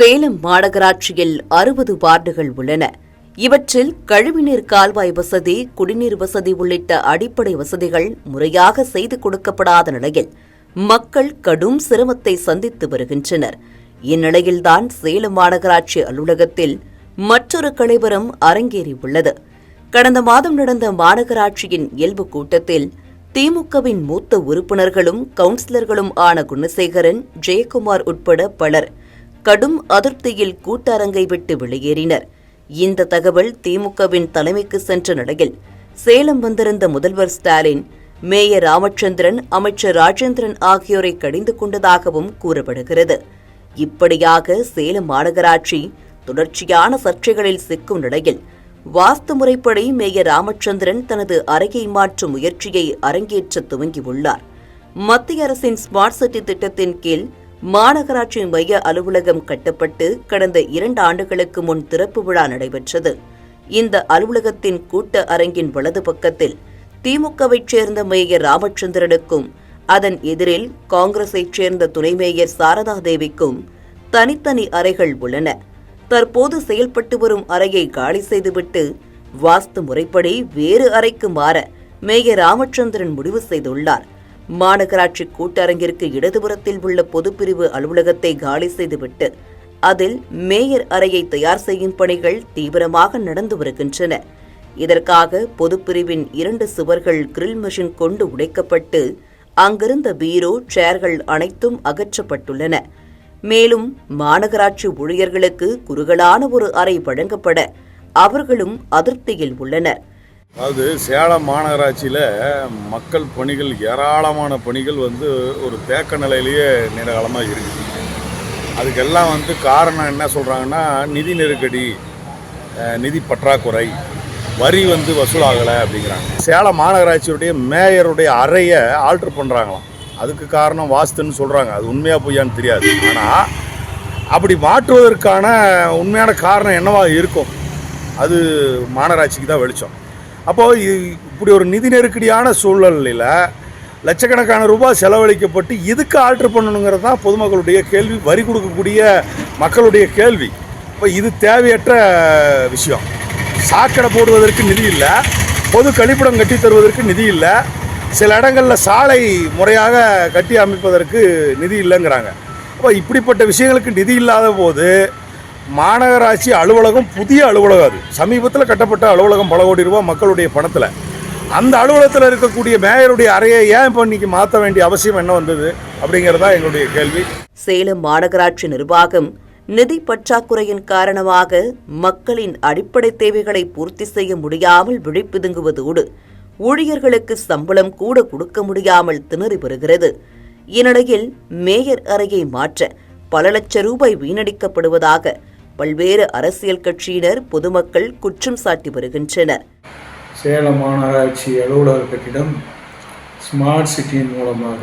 சேலம் மாநகராட்சியில் 60 வார்டுகள் உள்ளன. இவற்றில் கழிவுநீர் கால்வாய் வசதி, குடிநீர் வசதி உள்ளிட்ட அடிப்படை வசதிகள் முறையாக செய்து கொடுக்கப்படாத நிலையில் மக்கள் கடும் சிரமத்தை சந்தித்து வருகின்றனர். இந்நிலையில்தான் சேலம் மாநகராட்சி அலுவலகத்தில் மற்றொரு கலவரம் அரங்கேறியுள்ளது. கடந்த மாதம் நடந்த மாநகராட்சியின் இயல்பு கூட்டத்தில் திமுகவின் மூத்த உறுப்பினர்களும் கவுன்சிலர்களும் ஆன குணசேகரன், ஜெயக்குமார் உட்பட பலர் கடும் அதிருப்தியில் கூட்டரங்கை விட்டு வெளியேறினர். இந்த தகவல் திமுகவின் தலைமைக்கு சென்ற நிலையில் சேலம் வந்திருந்த முதல்வர் ஸ்டாலின், மேயர் ராமச்சந்திரன், அமைச்சர் ராஜேந்திரன் ஆகியோரை கடிந்து கொண்டதாகவும் கூறப்படுகிறது. இப்படியாக சேலம் மாநகராட்சி தொடர்ச்சியான சர்ச்சைகளில் சிக்கும் நிலையில் வாஸ்து முறைப்படி மேயர் ராமச்சந்திரன் தனது அறையை மாற்றும் முயற்சியை அரங்கேற்ற துவங்கியுள்ளார். மத்திய அரசின் ஸ்மார்ட் சிட்டி திட்டத்தின் கீழ் மாநகராட்சி மைய அலுவலகம் கட்டப்பட்டு கடந்த 2 ஆண்டுகளுக்கு முன் திறப்பு விழா நடைபெற்றது. இந்த அலுவலகத்தின் கூட்ட அரங்கின் வலது பக்கத்தில் திமுகவைச் சேர்ந்த மேயர் ராமச்சந்திரனுக்கும் அதன் எதிரில் காங்கிரஸைச் சேர்ந்த துணை மேயர் சாரதா தேவிக்கும் தனித்தனி அறைகள் உள்ளன. தற்போது செயல்பட்டு வரும் அறையை காலி செய்துவிட்டு வாஸ்து முறைப்படி வேறு அறைக்கு மாற மேயர் ராமச்சந்திரன் முடிவு செய்துள்ளார். மாநகராட்சி கூட்டரங்கிற்கு இடதுபுறத்தில் உள்ள பொதுப்பிரிவு அலுவலகத்தை காலி செய்துவிட்டு அதில் மேயர் அறையை தயார் செய்யும் பணிகள் தீவிரமாக நடந்து வருகின்றன. இதற்காக பொதுப்பிரிவின் 2 சுவர்கள் கிரில் மிஷின் கொண்டு உடைக்கப்பட்டு அங்கிருந்த பீரோ, சேர்கள் அனைத்தும் அகற்றப்பட்டுள்ளன. மேலும் மாநகராட்சி ஊழியர்களுக்கு குறுகலான ஒரு அறை வழங்கப்பட அவர்களும் அதிருப்தியில் உள்ளனர். அதாவது சேலம் மாநகராட்சியில் மக்கள் பணிகள், ஏராளமான பணிகள் ஒரு தேக்க நிலையிலேயே நீண்டகாலமாக இருக்குது. அதுக்கெல்லாம் காரணம் என்ன சொல்கிறாங்கன்னா, நிதி நெருக்கடி, நிதி பற்றாக்குறை, வரி வசூலாகலை அப்படிங்கிறாங்க. சேலம் மாநகராட்சியுடைய மேயருடைய அறையை ஆல்ட்ரு பண்ணுறாங்களாம். அதுக்கு காரணம் வாஸ்துன்னு சொல்கிறாங்க. அது உண்மையாக பொய்யான்னு தெரியாது. ஆனால் அப்படி மாற்றுவதற்கான உண்மையான காரணம் என்னவாக இருக்கும், அது மாநகராட்சிக்கு தான் வெளிச்சம். அப்போது இப்படி ஒரு நிதி நெருக்கடியான சூழலில் லட்சக்கணக்கான ரூபாய் செலவழிக்கப்பட்டு இதுக்கு ஆல்ட்ரு பண்ணணுங்கிறது தான் பொதுமக்களுடைய கேள்வி, வரி கொடுக்கக்கூடிய மக்களுடைய கேள்வி. இப்போ இது தேவையற்ற விஷயம். சாக்கடை போடுவதற்கு நிதி இல்லை, பொது கழிப்பிடம் கட்டி தருவதற்கு நிதி இல்லை, சில இடங்களில் சாலை முறையாக கட்டி அமைப்பதற்கு நிதி இல்லைங்கிறாங்க. அப்போ இப்படிப்பட்ட விஷயங்களுக்கு நிதி இல்லாத போது மாநகராட்சி அலுவலகம், புதிய அலுவலகம், அது சமீபத்தில் கட்டப்பட்ட அலுவலகம், பல கோடி ரூபாய் மக்களுடைய பணத்தில், அந்த அலுவலகத்தில் இருக்கக்கூடிய மேயருடைய அறையை ஏன் இப்போ இன்னைக்கு மாற்ற வேண்டிய அவசியம் என்ன வந்தது அப்படிங்கிறதா எங்களுடைய கேள்வி. சேலம் மாநகராட்சி நிர்வாகம் நிதி பற்றாக்குறையின் காரணமாக மக்களின் அடிப்படை தேவைகளை பூர்த்தி செய்ய முடியாமல் விழிப்புதுங்குவதோடு ஊழியர்களுக்கு சம்பளம் கூட கொடுக்க முடியாமல் திணறி வருகிறது. இந்நிலையில் மேயர் அறையை மாற்ற பல லட்சம் ரூபாய் வீணடிக்கப்படுவதாக பல்வேறு அரசியல் கட்சியினர், பொதுமக்கள் குற்றம் சாட்டி வருகின்றனர். சேலம் மாநகராட்சி அலுவலக கட்டிடம் ஸ்மார்ட் சிட்டியின் மூலமாக,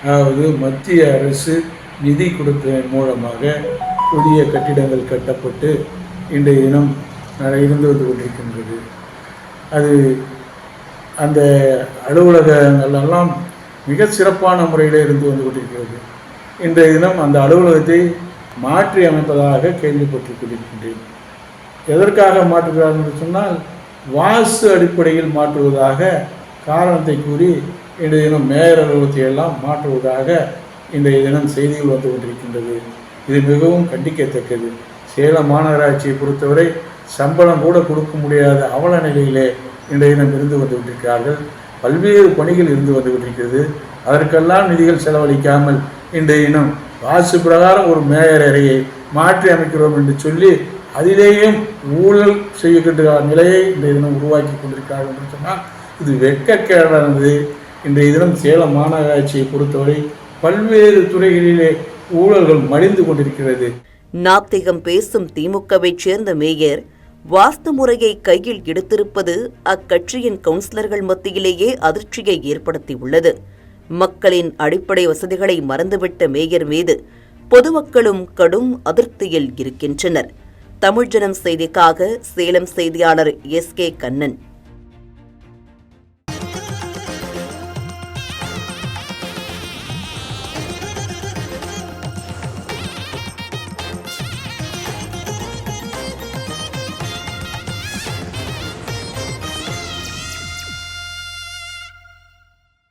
அதாவது மத்திய அரசு நிதி கொடுத்ததன் மூலமாக புதிய கட்டிடங்கள் கட்டப்பட்டு இன்றைய தினம் இருந்து வந்து கொண்டிருக்கின்றது. அது அந்த அலுவலகங்களெல்லாம் மிக சிறப்பான முறையில் இருந்து வந்து கொண்டிருக்கிறது. இன்றைய தினம் அந்த அலுவலகத்தை மாற்றி அமைப்பதாக கேள்விப்பட்டுக் கொண்டிருக்கின்றேன். எதற்காக மாற்றுகிறார்கள் என்று சொன்னால், வாஸ்து அடிப்படையில் மாற்றுவதாக காரணத்தை கூறி இன்றைய தினம் மேயர் அலுவலகத்தை எல்லாம் மாற்றுவதாக இன்றைய தினம் செய்திகள் வந்து கொண்டிருக்கின்றது. இது மிகவும் கண்டிக்கத்தக்கது. சேலம் மாநகராட்சியை பொறுத்தவரை சம்பளம் கூட கொடுக்க முடியாத அவல நிலையிலே இன்றைய தினம் இருந்து வந்து கொண்டிருக்கிறார்கள். பல்வேறு பணிகள் இருந்து வந்து கொண்டிருக்கிறது. அதற்கெல்லாம் நிதிகள் செலவழிக்காமல் இன்றைய தினம் வாஸ்து பிரகாரம் ஒரு மேயர் அறையை மாற்றி அமைக்கிறோம் என்று சொல்லி அதிலேயும் ஊழல் செய்கின்ற நிலையை இன்றைய தினம் உருவாக்கி கொண்டிருக்கிறார்கள் என்று சொன்னால் இது வெட்கக்கேடானது. இன்றைய தினம் சேலம் மாநகராட்சியை பொறுத்தவரை பல்வேறு துறைகளிலே ஊழல்கள் மலிந்து கொண்டிருக்கிறது. நாத்திகம் பேசும் திமுகவைச் சேர்ந்த மேயர் வாஸ்து முறையை கையில் எடுத்திருப்பது அக்கட்சியின் கவுன்சிலர்கள் மத்தியிலேயே அதிர்ச்சியை ஏற்படுத்தியுள்ளது. மக்களின் அடிப்படை வசதிகளை மறந்துவிட்ட மேயர் மீது பொதுமக்களும் கடும் அதிருப்தியில் இருக்கின்றனர். தமிழ்ஜனம் செய்திக்காக சேலம் செய்தியாளர் SK கண்ணன்.